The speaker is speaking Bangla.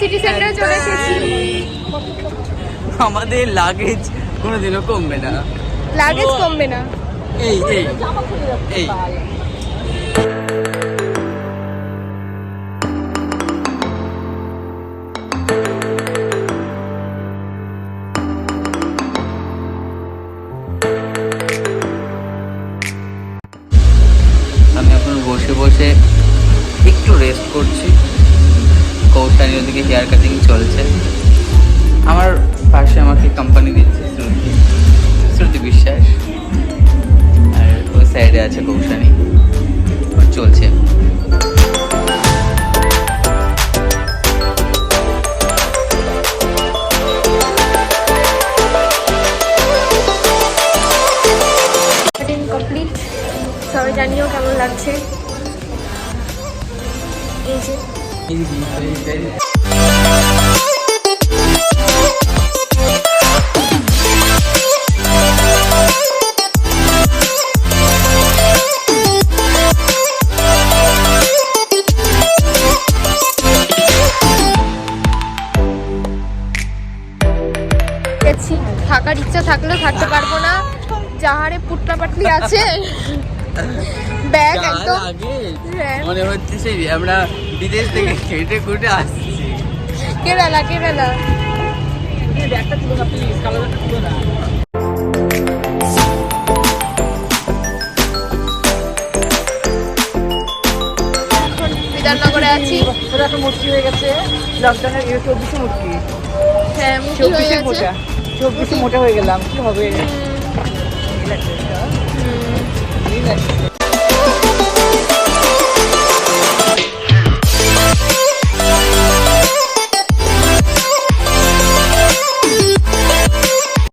সিটি সেন্টারে চলে এসেছি। আমাদের লাগেজ কোনোদিনও কমবে না, লাগেজ কমবে না। এই এই এই আমি এখন বসে বসে একটু রেস্ট করছি। কৌশানী ওদিকে হেয়ার কাটিং চলছে। আমার পাশে আমাকে কোম্পানি দিচ্ছে শ্রুতি বিশ্বাস, আর ওই সাইডে আছে কৌশানী। চলছে। কমপ্লিট। সবাই জানিও কেমন লাগছে। এই যে থাকার ইচ্ছা থাকলেও থাকতে পারবো না, যাহারে পুটলা পাটলি আছে। ব্যাগ একদম মনে হচ্ছে সেই আমরা বিদেশ থেকে খেটে খুটে আসছি। কেরালা কেরালা। ব্যাগটা তুলো না প্লিজ, কালো ব্যাগটা তুলো না। বিধাননগরে আছি। ওরা তো মুটকি হয়ে গেছে লকডাউনের 24 মুটকি। হ্যাঁ মুটকি হয়ে গেছে। 24 মোটা হয়ে গেলাম, কি হবে?